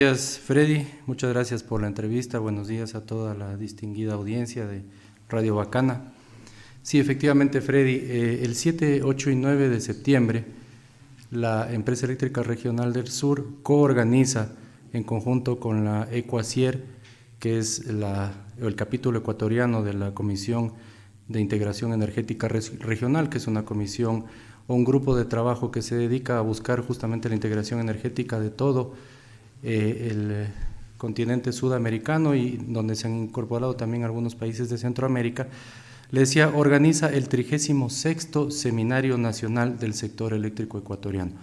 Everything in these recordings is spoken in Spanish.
Buenos días, Freddy. Muchas gracias por la entrevista. Buenos días a toda la distinguida audiencia de Radio Bacana. Sí, efectivamente, Freddy, el 7, 8 y 9 de septiembre, la Empresa Eléctrica Regional del Sur coorganiza en conjunto con la ECUACIER, que es el capítulo ecuatoriano de la Comisión de Integración Energética Regional, que es una comisión o un grupo de trabajo que se dedica a buscar justamente la integración energética de todo el continente sudamericano y donde se han incorporado también algunos países de Centroamérica. Le decía, organiza el 36º Seminario Nacional del Sector Eléctrico Ecuatoriano.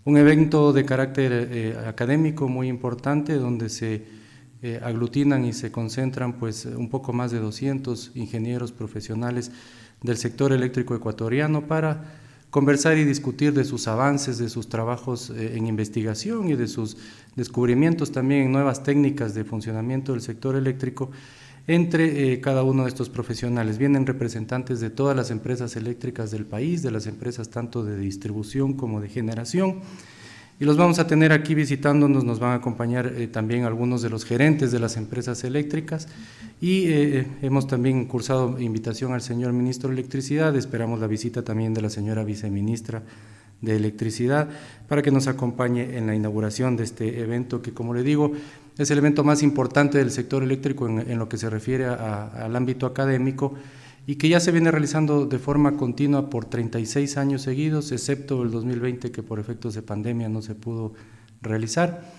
Un evento de carácter académico muy importante donde se aglutinan y se concentran pues un poco más de 200 ingenieros profesionales del sector eléctrico ecuatoriano para conversar y discutir de sus avances, de sus trabajos en investigación y de sus descubrimientos también en nuevas técnicas de funcionamiento del sector eléctrico entre cada uno de estos profesionales. Vienen representantes de todas las empresas eléctricas del país, de las empresas tanto de distribución como de generación, y los vamos a tener aquí visitándonos. Nos van a acompañar también algunos de los gerentes de las empresas eléctricas y hemos también cursado invitación al señor ministro de Electricidad. Esperamos la visita también de la señora viceministra de Electricidad para que nos acompañe en la inauguración de este evento que, como le digo, es el evento más importante del sector eléctrico en lo que se refiere al ámbito académico y que ya se viene realizando de forma continua por 36 años seguidos, excepto el 2020 que por efectos de pandemia no se pudo realizar,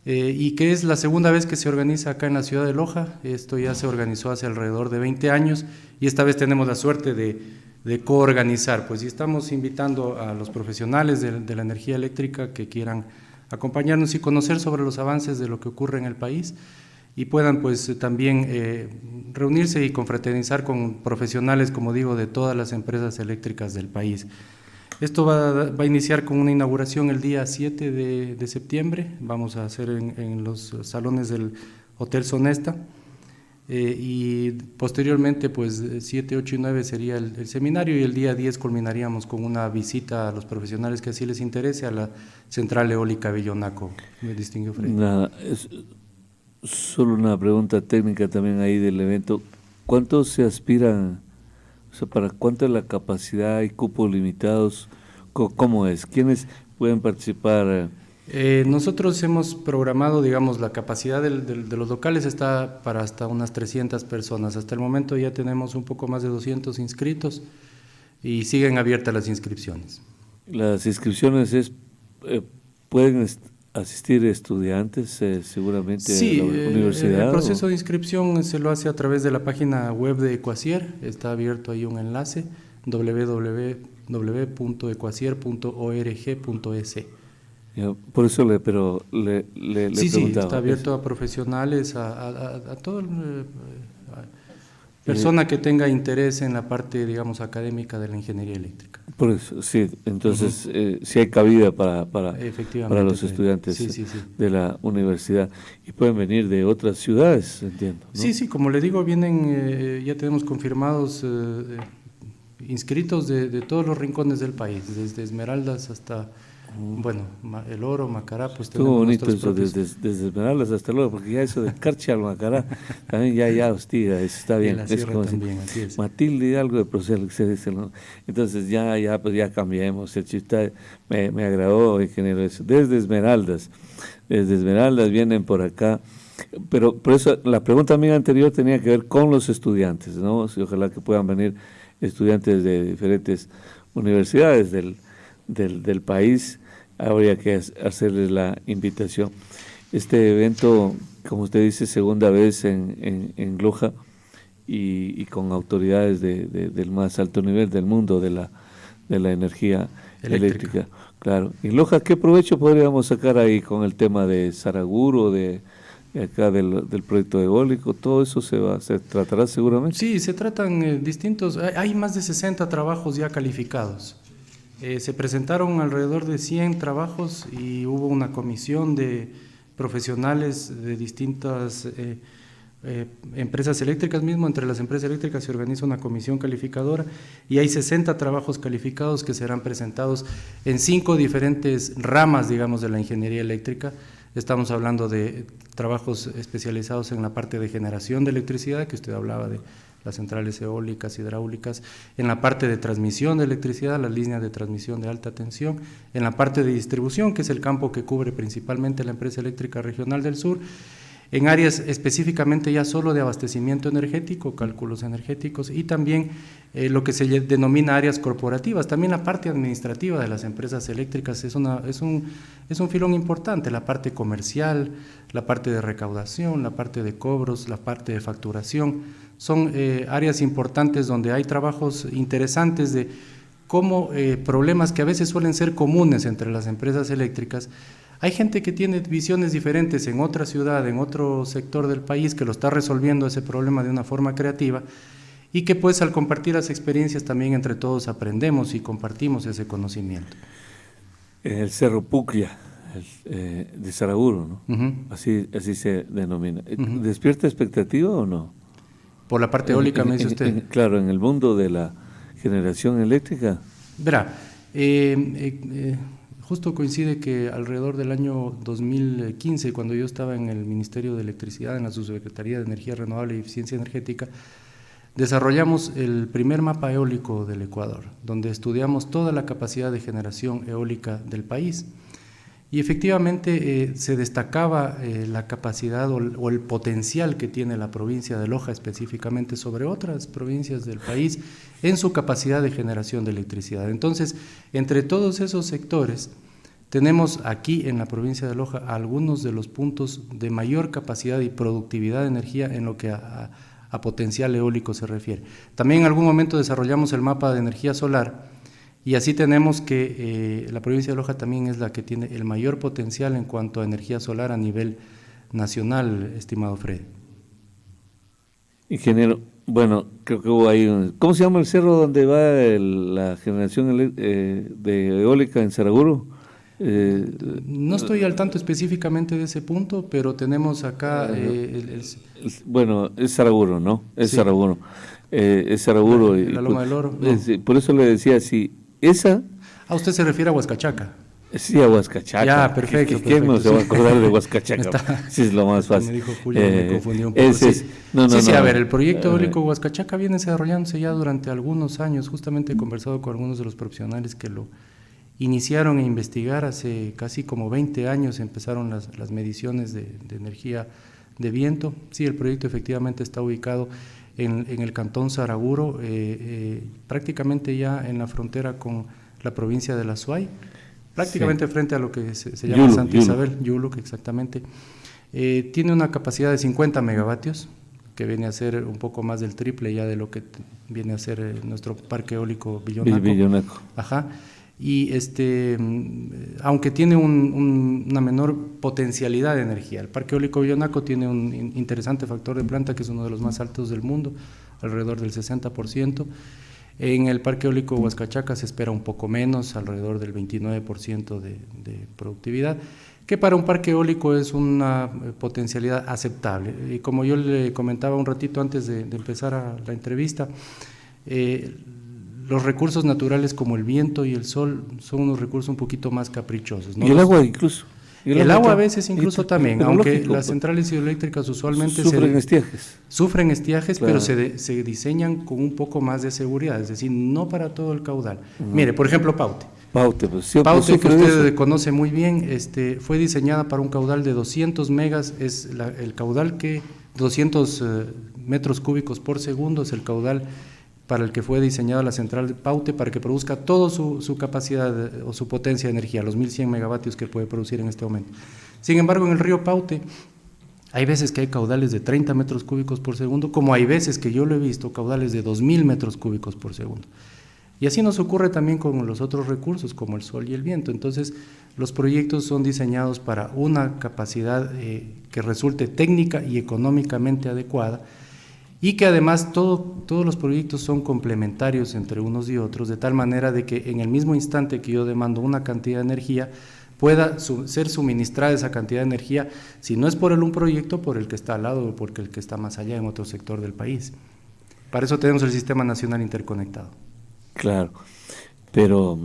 y que es la segunda vez que se organiza acá en la ciudad de Loja. Esto ya se organizó hace alrededor de 20 años y esta vez tenemos la suerte de coorganizar, pues, y estamos invitando a los profesionales de la energía eléctrica que quieran acompañarnos y conocer sobre los avances de lo que ocurre en el país y puedan pues también reunirse y confraternizar con profesionales, como digo, de todas las empresas eléctricas del país. Esto va a iniciar con una inauguración el día 7 de septiembre, vamos a hacer en los salones del Hotel Sonesta, y posteriormente pues 7, 8 y 9 sería el seminario y el día 10 culminaríamos con una visita a los profesionales que así les interese a la central eólica Villonaco. Me distinguió Freddy. Solo una pregunta técnica también ahí del evento. ¿Cuántos se aspiran? O sea, ¿para cuánto es la capacidad? ¿Hay cupos limitados? ¿Cómo es? ¿Quiénes pueden participar? Nosotros hemos programado, digamos, la capacidad de los locales está para hasta unas 300 personas. Hasta el momento ya tenemos un poco más de 200 inscritos y siguen abiertas las inscripciones. Las inscripciones pueden asistir estudiantes seguramente sí, a la universidad. El proceso de inscripción se lo hace a través de la página web de ECUACIER. Está abierto ahí un enlace, www.ecuacier.org.es. Por eso le preguntaba. Sí, está abierto a profesionales, a toda persona que tenga interés en la parte, digamos, académica de la ingeniería eléctrica. Por eso, sí, entonces sí hay cabida para los estudiantes de la universidad y pueden venir de otras ciudades, entiendo, ¿no? Sí, como le digo, vienen, ya tenemos confirmados inscritos de todos los rincones del país, desde Esmeraldas hasta, bueno, El Oro, Macará, pues estuvo bonito eso, desde Esmeraldas hasta El Oro, porque ya eso de Carchi al Macará, también ya hostiga, eso está bien. Es como también, así es. Matilde, algo de proceso que se dice, ¿no? Entonces pues ya cambiemos, el chiste me agradó, ingeniero, eso. Desde Esmeraldas vienen por acá, pero por eso la pregunta mía anterior tenía que ver con los estudiantes, ¿no? Sí, ojalá que puedan venir estudiantes de diferentes universidades del país. Habría que hacerles la invitación. Este evento, como usted dice, segunda vez en Loja y con autoridades del más alto nivel del mundo de la energía eléctrica. Claro. Y Loja, ¿qué provecho podríamos sacar ahí con el tema de Saraguro, de acá del proyecto eólico? Todo eso se tratará seguramente. Sí, se tratan distintos. Hay más de 60 trabajos ya calificados. Se presentaron alrededor de 100 trabajos y hubo una comisión de profesionales de distintas empresas eléctricas. Mismo entre las empresas eléctricas se organiza una comisión calificadora y hay 60 trabajos calificados que serán presentados en 5 diferentes ramas, digamos, de la ingeniería eléctrica. estamos hablando de trabajos especializados en la parte de generación de electricidad, que usted hablaba de las centrales eólicas, hidráulicas, en la parte de transmisión de electricidad, las líneas de transmisión de alta tensión, en la parte de distribución, que es el campo que cubre principalmente la Empresa Eléctrica Regional del Sur, en áreas específicamente ya solo de abastecimiento energético, cálculos energéticos, y también lo que se denomina áreas corporativas. También la parte administrativa de las empresas eléctricas es un filón importante, la parte comercial, la parte de recaudación, la parte de cobros, la parte de facturación. Son áreas importantes donde hay trabajos interesantes de cómo problemas que a veces suelen ser comunes entre las empresas eléctricas. Hay gente que tiene visiones diferentes en otra ciudad, en otro sector del país, que lo está resolviendo ese problema de una forma creativa y que pues al compartir las experiencias también entre todos aprendemos y compartimos ese conocimiento. El Cerro Puclla, de Saraguro, ¿no? Así se denomina. ¿Despierta expectativa o no? Por la parte eólica, me dice usted. Claro, en el mundo de la generación eléctrica. Verá, justo coincide que alrededor del año 2015, cuando yo estaba en el Ministerio de Electricidad, en la Subsecretaría de Energía Renovable y Eficiencia Energética, desarrollamos el primer mapa eólico del Ecuador, donde estudiamos toda la capacidad de generación eólica del país. Y efectivamente se destacaba la capacidad o el potencial que tiene la provincia de Loja específicamente sobre otras provincias del país en su capacidad de generación de electricidad. Entonces, entre todos esos sectores, tenemos aquí en la provincia de Loja algunos de los puntos de mayor capacidad y productividad de energía en lo que a potencial eólico se refiere. También en algún momento desarrollamos el mapa de energía solar. Y así tenemos que la provincia de Loja también es la que tiene el mayor potencial en cuanto a energía solar a nivel nacional, estimado Freddy. Ingeniero, bueno, creo que hubo ahí ¿cómo se llama el cerro donde va la generación de eólica en Saraguro? No estoy al tanto específicamente de ese punto, pero tenemos acá… bueno, es Saraguro, ¿no? Es sí. Saraguro. Es Saraguro. La Loma del Oro. No. Por eso le decía, si esa… usted se refiere a Huascachaca. Sí, a Huascachaca. Ya, perfecto. ¿Quién no se va a acordar de Huascachaca? Sí, es lo más fácil. Me dijo Julio, me confundió un poco. Sí, a ver, el proyecto eólico Huascachaca viene desarrollándose ya durante algunos años. Justamente he conversado con algunos de los profesionales que lo iniciaron a investigar hace casi como 20 años, empezaron las mediciones de energía de viento. Sí, el proyecto efectivamente está ubicado en el cantón Saraguro, prácticamente ya en la frontera con la provincia de La Suay, prácticamente sí, frente a lo que se llama Santa Isabel, Yuluc, exactamente. Tiene una capacidad de 50 megavatios, que viene a ser un poco más del triple ya de lo que viene a ser nuestro parque eólico Villonaco. Ajá. Y aunque tiene una menor potencialidad de energía, el parque eólico Villonaco tiene un interesante factor de planta que es uno de los más altos del mundo, alrededor del 60%. En el parque eólico Huascachaca se espera un poco menos, alrededor del 29% de productividad, que para un parque eólico es una potencialidad aceptable. Y como yo le comentaba un ratito antes de empezar la entrevista, los recursos naturales como el viento y el sol son unos recursos un poquito más caprichosos, ¿no? Y el agua incluso. El agua a veces incluso también, aunque las centrales hidroeléctricas usualmente sufren estiajes, claro, pero se diseñan con un poco más de seguridad, es decir, no para todo el caudal. Mire, por ejemplo, Paute, que usted conoce muy bien, fue diseñada para un caudal de 200 megas, es el caudal 200 metros cúbicos por segundo es el caudal para el que fue diseñada la central de Paute, para que produzca toda su capacidad o su potencia de energía, los 1100 megavatios que puede producir en este momento. Sin embargo, en el río Paute hay veces que hay caudales de 30 metros cúbicos por segundo, como hay veces que yo lo he visto, caudales de 2000 metros cúbicos por segundo. Y así nos ocurre también con los otros recursos, como el sol y el viento. Entonces, los proyectos son diseñados para una capacidad que resulte técnica y económicamente adecuada, y que además todos los proyectos son complementarios entre unos y otros, de tal manera de que en el mismo instante que yo demando una cantidad de energía, pueda ser suministrada esa cantidad de energía, si no es por un proyecto, por el que está al lado o por el que está más allá en otro sector del país. Para eso tenemos el Sistema Nacional Interconectado. Claro, pero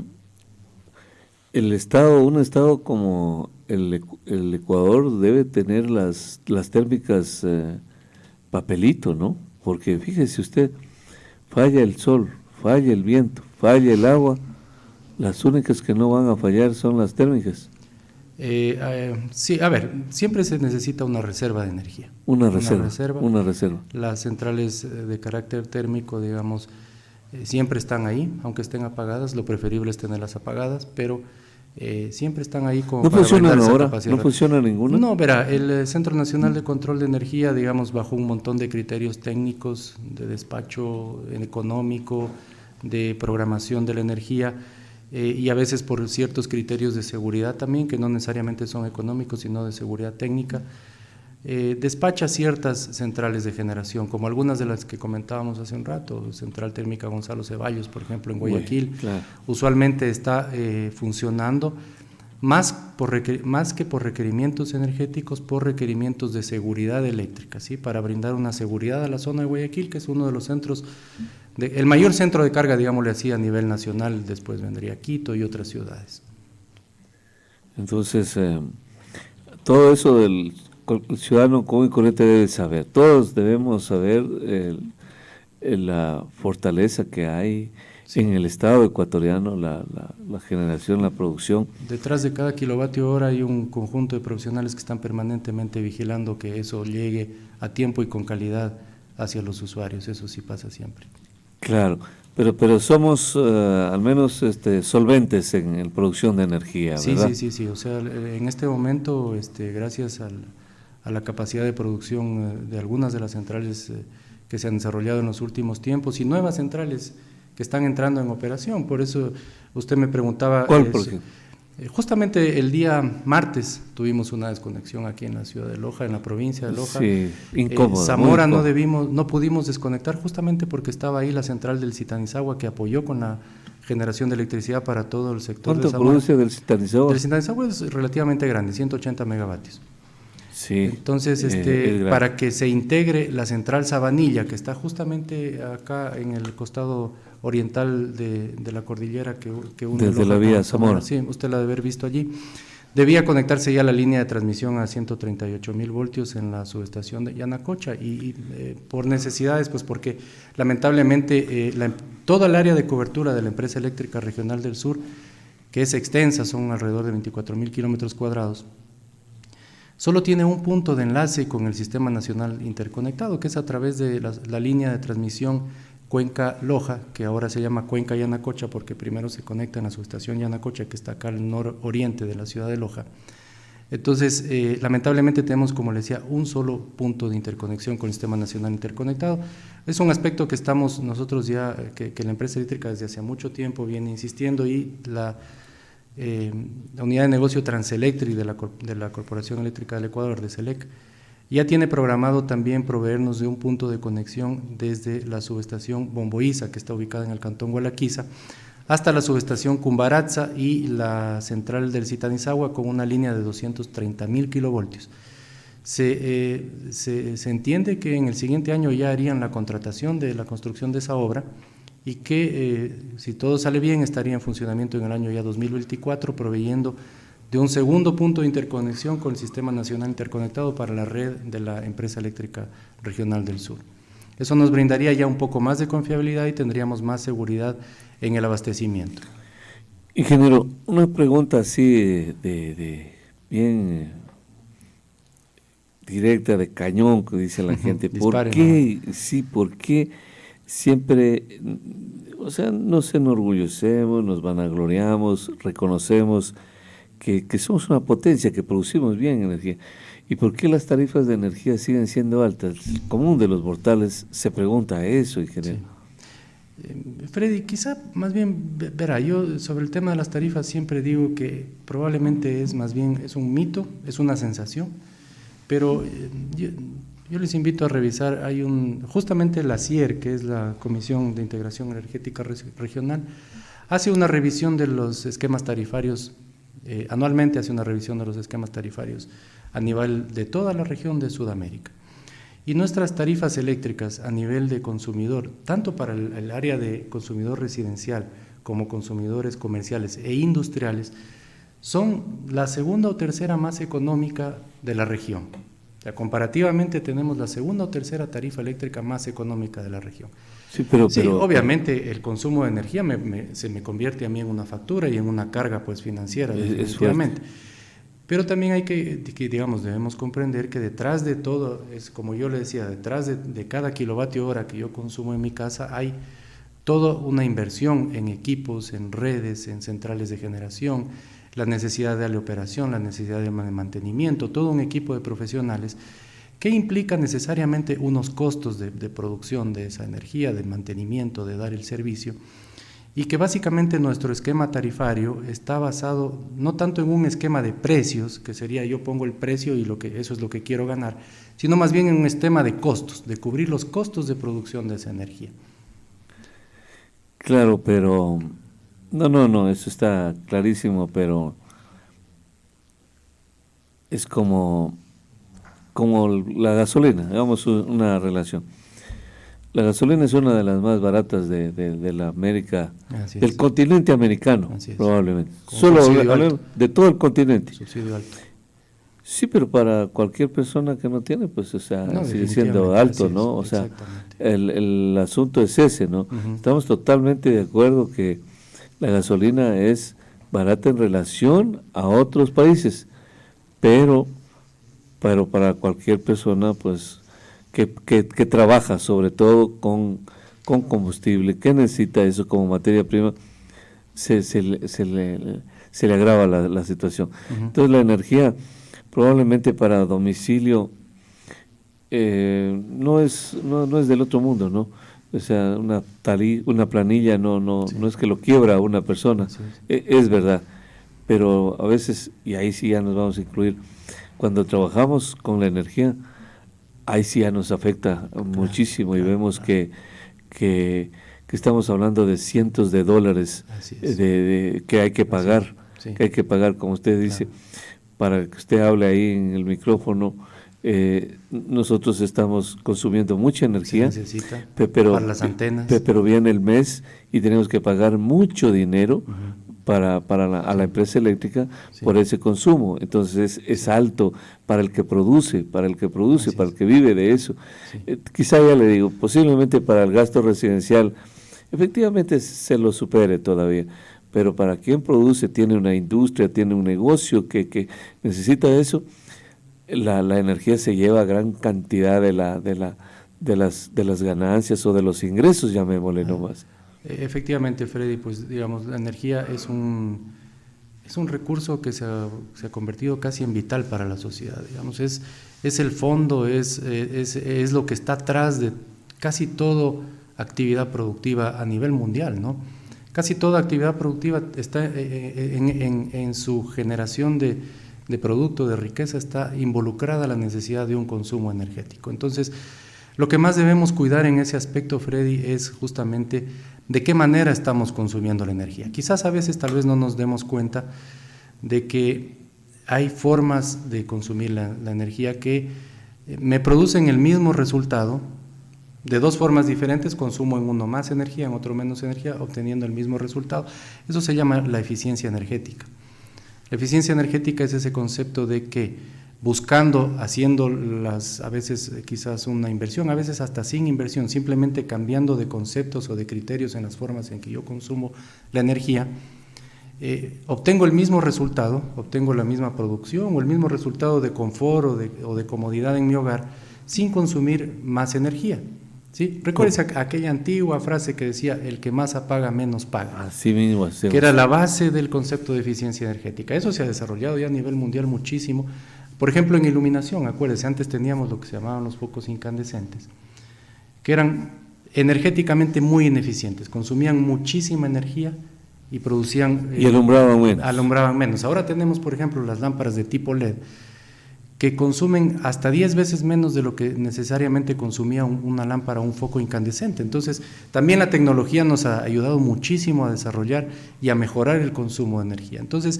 un estado como el Ecuador debe tener las térmicas papelito, ¿no? Porque fíjese usted, falla el sol, falla el viento, falla el agua, las únicas que no van a fallar son las térmicas. Sí, a ver, siempre se necesita una reserva de energía. Una reserva. Las centrales de carácter térmico, digamos, siempre están ahí, aunque estén apagadas. Lo preferible es tenerlas apagadas, pero siempre están ahí como ¿No para funcionan brindar esa ahora? capacidad. ¿No funciona ninguna? No, verá, el Centro Nacional de Control de Energía, digamos, bajo un montón de criterios técnicos, de despacho económico, de programación de la energía, y a veces por ciertos criterios de seguridad también, que no necesariamente son económicos, sino de seguridad técnica, despacha ciertas centrales de generación, como algunas de las que comentábamos hace un rato, Central Térmica Gonzalo Ceballos, por ejemplo, en Guayaquil, claro. Usualmente está funcionando más que por requerimientos energéticos, por requerimientos de seguridad eléctrica, ¿sí? Para brindar una seguridad a la zona de Guayaquil, que es uno de los centros, el mayor centro de carga, digámosle así, a nivel nacional. Después vendría Quito y otras ciudades. Entonces, todo eso del ciudadano común y corriente debe saber, todos debemos saber la fortaleza que hay en el Estado ecuatoriano, la generación, la producción. Detrás de cada kilovatio hora hay un conjunto de profesionales que están permanentemente vigilando que eso llegue a tiempo y con calidad hacia los usuarios. Eso sí pasa siempre. Claro, pero somos al menos solventes en producción de energía, ¿verdad? Sí. O sea, en este momento, gracias a la capacidad de producción de algunas de las centrales que se han desarrollado en los últimos tiempos y nuevas centrales que están entrando en operación. Por eso usted me preguntaba. ¿Cuál, por ejemplo? Justamente el día martes tuvimos una desconexión aquí en la ciudad de Loja, en la provincia de Loja. Sí, incómodo. Zamora no pudimos desconectar justamente porque estaba ahí la central del Zitanizagua que apoyó con la generación de electricidad para todo el sector de Zamora. ¿Cuánto produce del Zitanizagua? El Zitanizagua es relativamente grande, 180 megavatios. Sí. Entonces, para que se integre la central Sabanilla, que está justamente acá en el costado oriental de la cordillera que une desde la vía Zamora. Sí, usted la debe haber visto allí. Debía conectarse ya la línea de transmisión a 138.000 voltios en la subestación de Yanacocha y por necesidades, pues porque lamentablemente toda el área de cobertura de la empresa eléctrica regional del sur, que es extensa, son alrededor de 24.000 kilómetros cuadrados, solo tiene un punto de enlace con el Sistema Nacional Interconectado, que es a través de la línea de transmisión Cuenca-Loja, que ahora se llama Cuenca-Yanacocha, porque primero se conecta en la subestación Yanacocha, que está acá al nororiente de la ciudad de Loja. Entonces, lamentablemente tenemos, como le decía, un solo punto de interconexión con el Sistema Nacional Interconectado. Es un aspecto que estamos nosotros ya, que la empresa eléctrica desde hace mucho tiempo viene insistiendo, y la unidad de negocio Transelectric de la Corporación Eléctrica del Ecuador, de CELEC, ya tiene programado también proveernos de un punto de conexión desde la subestación Bomboíza, que está ubicada en el cantón Gualaquiza, hasta la subestación Cumbaratza y la central del Zitanizagua, con una línea de 230.000 kilovoltios. Se entiende que en el siguiente año ya harían la contratación de la construcción de esa obra, y que si todo sale bien estaría en funcionamiento en el año ya 2024, proveyendo de un segundo punto de interconexión con el Sistema Nacional Interconectado para la red de la Empresa Eléctrica Regional del Sur. Eso nos brindaría ya un poco más de confiabilidad y tendríamos más seguridad en el abastecimiento. Ingeniero, una pregunta así de bien directa, de cañón, que dice la gente. ¿Por qué siempre, o sea, nos enorgullecemos, nos vanagloriamos, reconocemos que somos una potencia, que producimos bien energía? ¿Y por qué las tarifas de energía siguen siendo altas? El común de los mortales se pregunta eso, ingeniero. Sí. Freddy, quizá más bien, verá, yo sobre el tema de las tarifas siempre digo que probablemente es más bien, es un mito, es una sensación, pero yo les invito a revisar, justamente la CIER, que es la Comisión de Integración Energética Regional, hace una revisión de los esquemas tarifarios, anualmente hace una revisión de los esquemas tarifarios a nivel de toda la región de Sudamérica. Y nuestras tarifas eléctricas a nivel de consumidor, tanto para el área de consumidor residencial como consumidores comerciales e industriales, son la segunda o tercera más económica de la región. O sea, comparativamente tenemos la segunda o tercera tarifa eléctrica más económica de la región. Sí, obviamente el consumo de energía se me convierte a mí en una factura y en una carga pues financiera, definitivamente. Pero también hay digamos, debemos comprender que detrás de todo, es como yo le decía, detrás de cada kilovatio hora que yo consumo en mi casa hay toda una inversión en equipos, en redes, en centrales de generación, la necesidad de operación, la necesidad de mantenimiento, todo un equipo de profesionales que implica necesariamente unos costos de producción de esa energía, de mantenimiento, de dar el servicio, y que básicamente nuestro esquema tarifario está basado no tanto en un esquema de precios, que sería yo pongo el precio y eso es lo que quiero ganar, sino más bien en un esquema de costos, de cubrir los costos de producción de esa energía. Claro, pero no, eso está clarísimo, pero es como la gasolina, hagamos una relación. La gasolina es una de las más baratas de la América, del continente americano, probablemente. Solo hablemos de todo el continente. Subsidio alto. Sí, pero para cualquier persona que no tiene, pues, o sea, sigue siendo alto, ¿no? O sea, el asunto es ese, ¿no? Estamos totalmente de acuerdo que la gasolina es barata en relación a otros países, pero para cualquier persona, pues, que trabaja sobre todo con combustible, que necesita eso como materia prima, se le agrava la situación. Entonces la energía probablemente para domicilio no es del otro mundo, ¿no? O sea, una planilla no es que lo quiebra a una persona, es verdad, pero a veces, y ahí sí ya nos vamos a incluir, cuando trabajamos con la energía, ahí sí ya nos afecta muchísimo y vemos que estamos hablando de cientos de dólares que hay que pagar, como usted dice, para que usted hable ahí en el micrófono. Nosotros estamos consumiendo mucha energía, para las antenas, pero viene el mes y tenemos que pagar mucho dinero a la empresa eléctrica por ese consumo. Entonces es alto para el que produce, para el que vive de eso. Quizá ya le digo, posiblemente para el gasto residencial efectivamente se lo supere todavía, pero para quien produce, tiene una industria, tiene un negocio que necesita eso, la energía se lleva gran cantidad de las ganancias o de los ingresos, llamémosle nomás. Efectivamente, Freddy, pues digamos, la energía es un recurso que se ha convertido casi en vital para la sociedad, digamos, es el fondo, es lo que está atrás de casi toda actividad productiva a nivel mundial, ¿no? Casi toda actividad productiva está en su generación de producto, de riqueza, está involucrada la necesidad de un consumo energético. Entonces, lo que más debemos cuidar en ese aspecto, Freddy, es justamente de qué manera estamos consumiendo la energía. Quizás a veces tal vez no nos demos cuenta de que hay formas de consumir la energía que me producen el mismo resultado, de dos formas diferentes, consumo en uno más energía, en otro menos energía, obteniendo el mismo resultado. Eso se llama la eficiencia energética. La eficiencia energética es ese concepto de que haciendo a veces quizás una inversión, a veces hasta sin inversión, simplemente cambiando de conceptos o de criterios en las formas en que yo consumo la energía, obtengo el mismo resultado, obtengo la misma producción o el mismo resultado de confort o de comodidad en mi hogar sin consumir más energía. ¿Sí? Recuérdese aquella antigua frase que decía, el que más apaga, menos paga. Así mismo. Que era la base del concepto de eficiencia energética. Eso se ha desarrollado ya a nivel mundial muchísimo. Por ejemplo, en iluminación, acuérdense, antes teníamos lo que se llamaban los focos incandescentes, que eran energéticamente muy ineficientes, consumían muchísima energía y producían... y alumbraban menos. Ahora tenemos, por ejemplo, las lámparas de tipo LED, que consumen hasta 10 veces menos de lo que necesariamente consumía una lámpara o un foco incandescente. Entonces, también la tecnología nos ha ayudado muchísimo a desarrollar y a mejorar el consumo de energía. Entonces,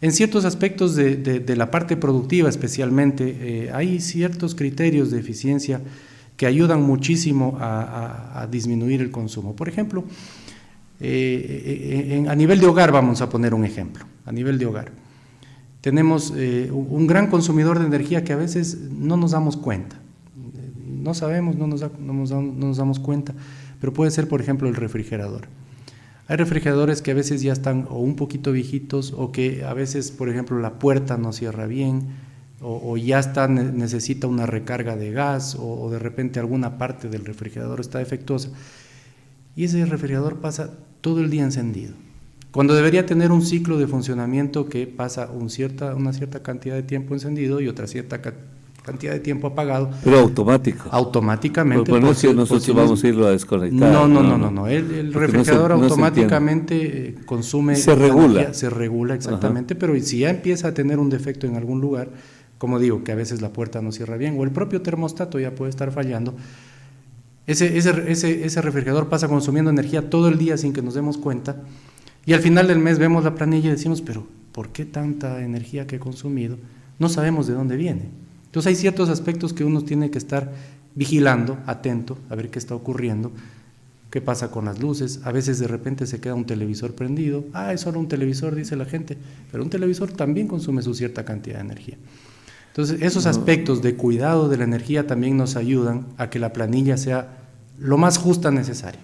en ciertos aspectos de la parte productiva especialmente, hay ciertos criterios de eficiencia que ayudan muchísimo a disminuir el consumo. Por ejemplo, a nivel de hogar, vamos a poner un ejemplo, a nivel de hogar. tenemos un gran consumidor de energía que a veces no nos damos cuenta. No sabemos, no nos damos cuenta, pero puede ser, por ejemplo, el refrigerador. Hay refrigeradores que a veces ya están o un poquito viejitos, o que a veces, por ejemplo, la puerta no cierra bien, o ya necesita una recarga de gas, o de repente alguna parte del refrigerador está defectuosa, y ese refrigerador pasa todo el día encendido, cuando debería tener un ciclo de funcionamiento que pasa una cierta cantidad de tiempo encendido y otra cierta cantidad de tiempo apagado. Pero automático. Automáticamente. Pero no es que nosotros vamos a irlo a desconectar. No. El refrigerador automáticamente consume. Se regula. Energía, se regula, exactamente. Ajá. Pero si ya empieza a tener un defecto en algún lugar, como digo, que a veces la puerta no cierra bien, o el propio termostato ya puede estar fallando, ese refrigerador pasa consumiendo energía todo el día sin que nos demos cuenta. Y al final del mes vemos la planilla y decimos, pero ¿por qué tanta energía que he consumido? No sabemos de dónde viene. Entonces hay ciertos aspectos que uno tiene que estar vigilando, atento, a ver qué está ocurriendo, qué pasa con las luces. A veces de repente se queda un televisor prendido. Es solo un televisor, dice la gente, pero un televisor también consume su cierta cantidad de energía. Entonces esos aspectos de cuidado de la energía también nos ayudan a que la planilla sea lo más justa necesaria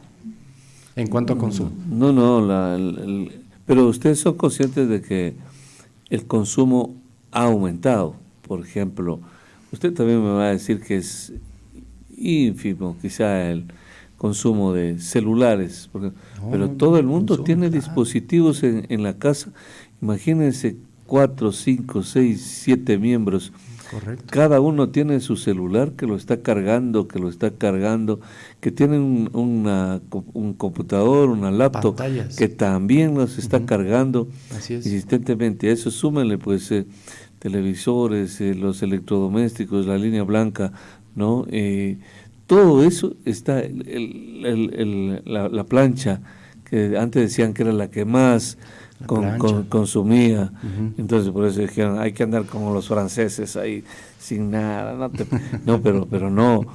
en cuanto a consumo. Pero ustedes son conscientes de que el consumo ha aumentado. Por ejemplo, usted también me va a decir que es ínfimo quizá el consumo de celulares, pero todo el mundo tiene dispositivos en la casa. Imagínense 4, 5, 6, 7 miembros. Correcto. Cada uno tiene su celular que lo está cargando, que tiene un computador, una laptop, pantallas, que también los está cargando insistentemente. A eso súmenle pues televisores, los electrodomésticos, la línea blanca, ¿no? Todo eso está, la plancha, que antes decían que era la que más consumía. Entonces por eso dijeron, hay que andar como los franceses ahí sin nada, pero no,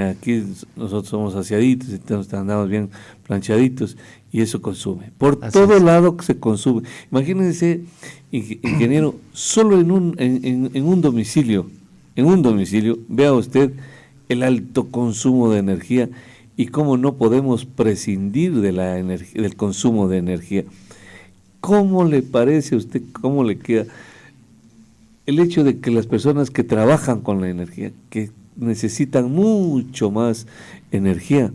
aquí nosotros somos aseaditos, entonces andamos bien planchaditos y eso consume, por así todo lado se consume. Imagínense, ingeniero, solo en un domicilio, vea usted el alto consumo de energía y cómo no podemos prescindir de la energía, del consumo de energía. ¿Cómo le parece a usted, cómo le queda el hecho de que las personas que trabajan con la energía, que necesitan mucho más energía,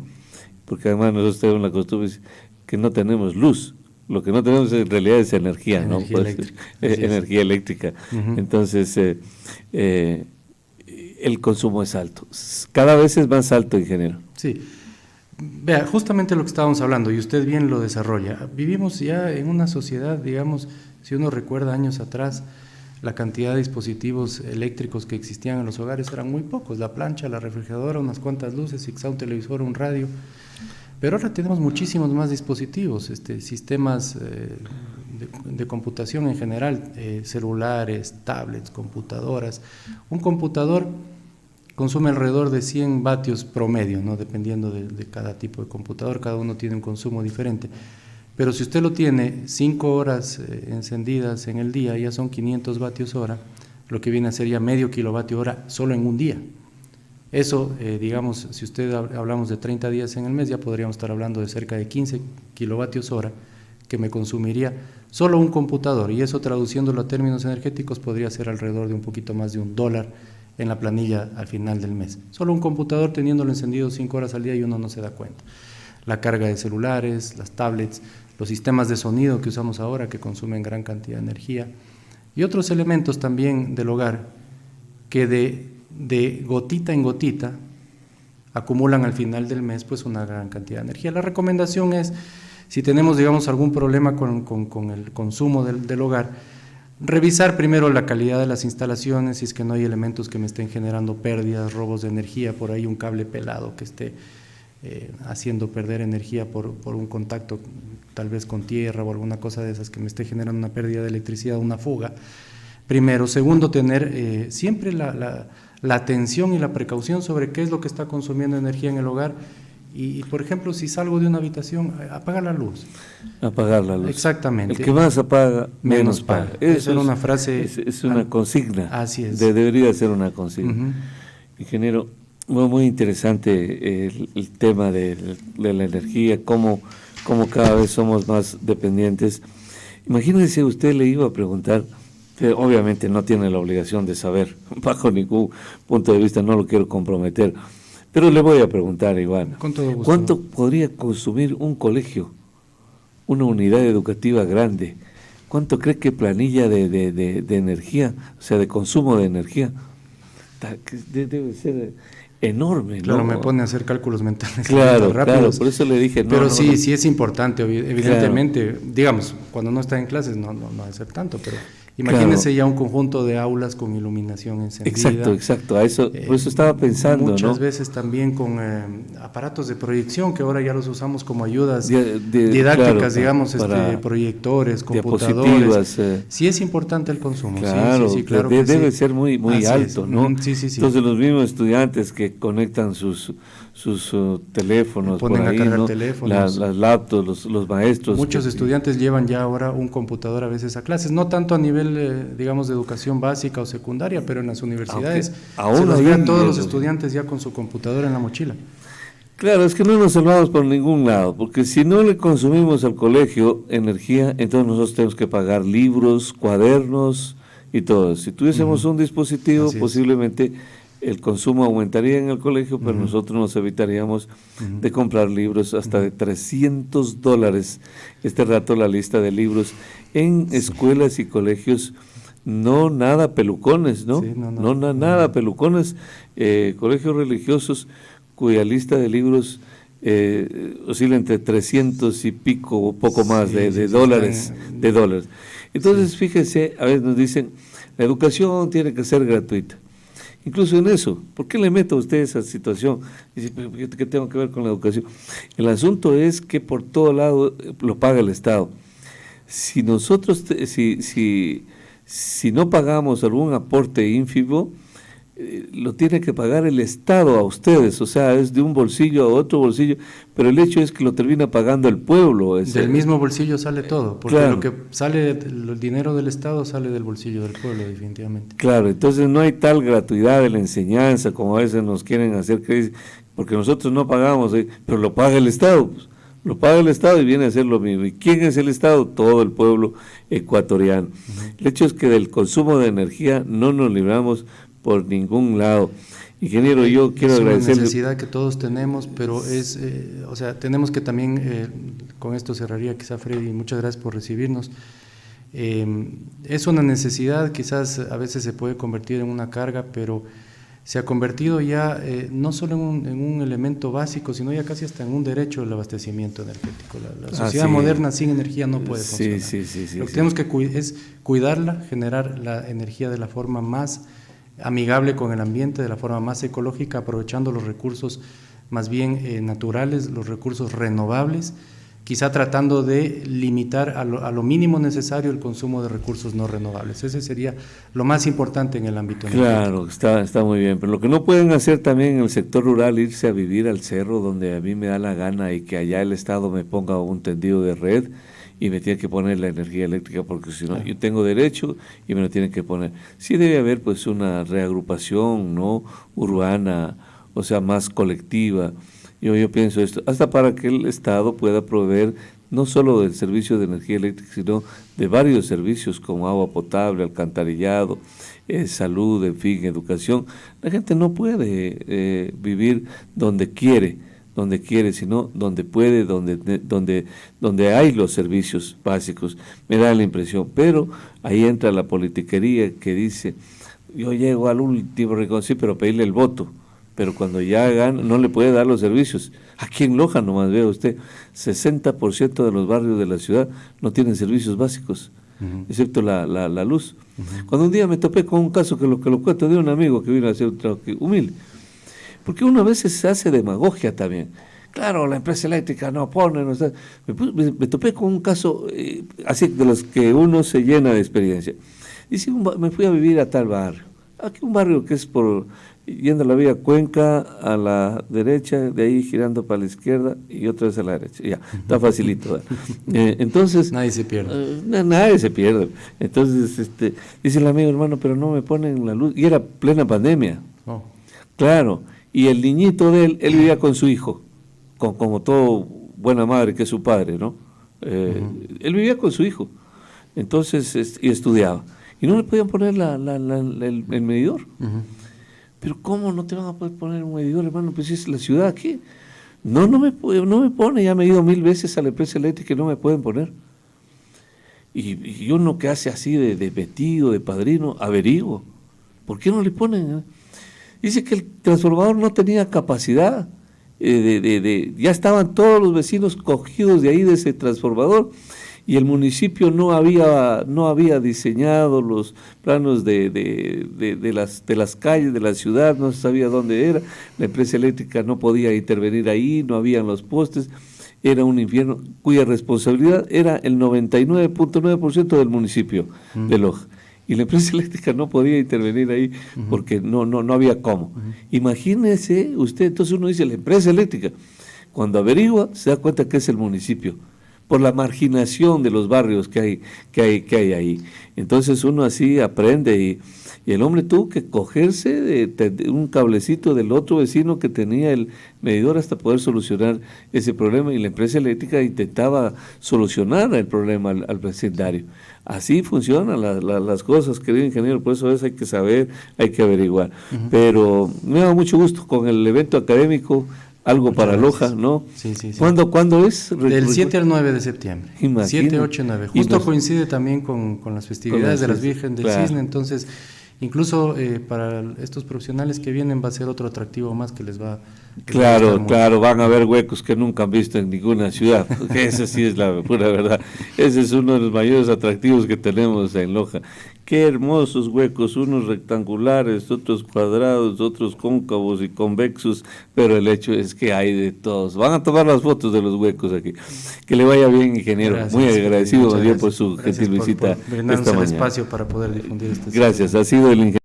porque además nosotros tenemos la costumbre que no tenemos luz, lo que no tenemos en realidad es energía, ¿no? Energía eléctrica. Entonces, el consumo es alto, cada vez es más alto, ingeniero. Sí. Vea, justamente lo que estábamos hablando, y usted bien lo desarrolla. Vivimos ya en una sociedad, digamos, si uno recuerda años atrás, la cantidad de dispositivos eléctricos que existían en los hogares eran muy pocos, la plancha, la refrigeradora, unas cuantas luces, quizá un televisor, un radio, pero ahora tenemos muchísimos más dispositivos, sistemas de computación en general, celulares, tablets, computadoras. Un computador consume alrededor de 100 vatios promedio, ¿no? Dependiendo de cada tipo de computador, cada uno tiene un consumo diferente. Pero si usted lo tiene 5 horas encendidas en el día, ya son 500 vatios hora, lo que viene a ser ya medio kilovatio hora solo en un día. Eso, digamos, si usted hablamos de 30 días en el mes, ya podríamos estar hablando de cerca de 15 kilovatios hora que me consumiría solo un computador, y eso traduciéndolo a términos energéticos podría ser alrededor de un poquito más de $1 en la planilla al final del mes. Solo un computador teniéndolo encendido 5 horas al día y uno no se da cuenta. La carga de celulares, las tablets, los sistemas de sonido que usamos ahora que consumen gran cantidad de energía y otros elementos también del hogar que de gotita en gotita acumulan al final del mes pues una gran cantidad de energía. La recomendación es, si tenemos digamos algún problema con el consumo del hogar, revisar primero la calidad de las instalaciones, si es que no hay elementos que me estén generando pérdidas, robos de energía, por ahí un cable pelado que esté haciendo perder energía por un contacto tal vez con tierra o alguna cosa de esas que me esté generando una pérdida de electricidad, una fuga. Primero. Segundo, tener siempre la atención y la precaución sobre qué es lo que está consumiendo energía en el hogar Y, por ejemplo, si salgo de una habitación, apaga la luz. Apagar la luz. Exactamente. El que más apaga, menos paga. Esa era una frase. Es una consigna. Así es. Debería ser una consigna. Ingeniero, muy interesante el tema de la energía, cómo cada vez somos más dependientes. Imagínense, usted le iba a preguntar, que obviamente no tiene la obligación de saber, bajo ningún punto de vista, no lo quiero comprometer, pero le voy a preguntar, Iván, con todo gusto. ¿Cuánto podría consumir un colegio, una unidad educativa grande? ¿Cuánto cree que planilla de energía, o sea, de consumo de energía? Debe ser enorme, ¿no? Claro, me pone a hacer cálculos mentales. Claro, rápidos. Por eso le dije, pero sí es importante, evidentemente, digamos, cuando no está en clases no debe ser tanto, pero imagínese ya un conjunto de aulas con iluminación encendida. Exacto, a eso, por eso estaba pensando, muchas veces también con aparatos de proyección, que ahora ya los usamos como ayudas didácticas, claro, digamos, proyectores, computadores. Sí es importante el consumo. Claro, sí, claro debe ser muy alto, ¿no? Sí. Entonces los mismos estudiantes que conectan sus teléfonos, ponen por ahí, a cargar ¿no? teléfonos, las laptops, los maestros. Muchos estudiantes llevan ya ahora un computador a veces a clases, no tanto a nivel, digamos, de educación básica o secundaria, pero en las universidades se los ve a todos los estudiantes ya con su computadora en la mochila. Claro, es que no nos salvamos por ningún lado, porque si no le consumimos al colegio energía, entonces nosotros tenemos que pagar libros, cuadernos y todo. Si tuviésemos un dispositivo, posiblemente el consumo aumentaría en el colegio, pero nosotros nos evitaríamos de comprar libros hasta de $300. Este rato la lista de libros en escuelas y colegios, no nada pelucones, ¿no? Sí, nada pelucones, colegios religiosos cuya lista de libros oscila entre 300 y pico o poco más de dólares. Entonces, fíjese, a veces nos dicen, la educación tiene que ser gratuita. Incluso en eso, ¿por qué le meto a usted esa situación? Dice, ¿qué tengo que ver con la educación? El asunto es que por todo lado lo paga el Estado. Si nosotros, si no pagamos algún aporte ínfimo, lo tiene que pagar el Estado a ustedes, o sea, es de un bolsillo a otro bolsillo, pero el hecho es que lo termina pagando el pueblo. Del mismo bolsillo sale todo, porque claro, lo que sale, el dinero del Estado sale del bolsillo del pueblo, definitivamente. Claro, entonces no hay tal gratuidad de la enseñanza como a veces nos quieren hacer creer, porque nosotros no pagamos, pero lo paga el Estado, pues. Lo paga el Estado y viene a ser lo mismo. ¿Y quién es el Estado? Todo el pueblo ecuatoriano. El hecho es que del consumo de energía no nos libramos por ningún lado. Ingeniero, yo quiero agradecerle. Es una necesidad que todos tenemos, pero es, o sea, tenemos que también, con esto cerraría quizá Freddy, muchas gracias por recibirnos. Es una necesidad, quizás a veces se puede convertir en una carga, pero se ha convertido ya no solo en un elemento básico, sino ya casi hasta en un derecho el abastecimiento energético. La sociedad moderna sin energía no puede funcionar. Lo que tenemos que es cuidarla, generar la energía de la forma más amigable con el ambiente, de la forma más ecológica, aprovechando los recursos más bien naturales, los recursos renovables, quizá tratando de limitar a lo mínimo necesario el consumo de recursos no renovables. Ese sería lo más importante en el ámbito energético. Claro, está muy bien, pero lo que no pueden hacer también en el sector rural, irse a vivir al cerro donde a mí me da la gana y que allá el Estado me ponga un tendido de red y me tiene que poner la energía eléctrica, porque si no, yo tengo derecho y me lo tienen que poner. Sí debe haber pues una reagrupación, ¿no?, urbana, o sea, más colectiva. Yo pienso esto, hasta para que el Estado pueda proveer no solo del servicio de energía eléctrica, sino de varios servicios como agua potable, alcantarillado, salud, en fin, educación. La gente no puede vivir donde quiere, sino donde puede, donde hay los servicios básicos, me da la impresión. Pero ahí entra la politiquería que dice, yo llego al último rincón, sí, pero pedirle el voto. Pero cuando ya gana, no le puede dar los servicios. Aquí en Loja, nomás vea usted, 60% de los barrios de la ciudad no tienen servicios básicos, excepto la luz. Cuando un día me topé con un caso que lo cuento de un amigo que vino a hacer un trabajo humilde, porque uno a veces se hace demagogia también. Claro, la empresa eléctrica no pone, no está. Me topé con un caso así de los que uno se llena de experiencia. Dice, me fui a vivir a tal barrio. aquí un barrio que es yendo a la vía Cuenca a la derecha, de ahí girando para la izquierda y otra vez a la derecha. Ya, está facilito. Entonces... Nadie se pierde. Nadie se pierde. Entonces, dice el amigo, hermano, pero no me ponen la luz. Y era plena pandemia. Oh. Claro. Y el niñito de él vivía con su hijo, como todo buena madre que es su padre, ¿no? Él vivía con su hijo. Entonces, y estudiaba. Y no le podían poner el medidor. Pero ¿cómo no te van a poder poner un medidor, hermano? Pues es la ciudad aquí. No me pone, ya me he ido 1000 veces a la empresa eléctrica y no me pueden poner. Y uno que hace así de metido, de padrino, averiguo. ¿Por qué no le ponen? Dice que el transformador no tenía capacidad. Ya estaban todos los vecinos cogidos de ahí de ese transformador y el municipio no había diseñado los planos de las calles de la ciudad, no se sabía dónde era, la empresa eléctrica no podía intervenir ahí, no habían los postes, era un infierno cuya responsabilidad era el 99.9% del municipio de Loja. Y la empresa eléctrica no podía intervenir ahí porque no había cómo. Imagínese usted, entonces uno dice la empresa eléctrica, cuando averigua se da cuenta que es el municipio, por la marginación de los barrios que hay ahí. Entonces uno así aprende y el hombre tuvo que cogerse de un cablecito del otro vecino que tenía el medidor hasta poder solucionar ese problema y la empresa eléctrica intentaba solucionar el problema al vecindario. Así funcionan las cosas, querido ingeniero, por eso hay que saber, hay que averiguar. Pero me da mucho gusto con el evento académico, algo muchas para gracias. Loja, ¿no? Sí. ¿Cuándo es? Del 7 al 9 de septiembre. Imagínate. 7, 8 y 9. Justo coincide también con las festividades de las Virgen del Cisne, entonces incluso para estos profesionales que vienen va a ser otro atractivo más que les va a... Claro, van a haber huecos que nunca han visto en ninguna ciudad, esa sí es la pura verdad, ese es uno de los mayores atractivos que tenemos en Loja. Qué hermosos huecos, unos rectangulares, otros cuadrados, otros cóncavos y convexos, pero el hecho es que hay de todos. Van a tomar las fotos de los huecos aquí. Que le vaya bien, ingeniero. Gracias, muy agradecido por su gentil visita por brindarnos el espacio para poder difundir este. Gracias, ha sido el ingeniero.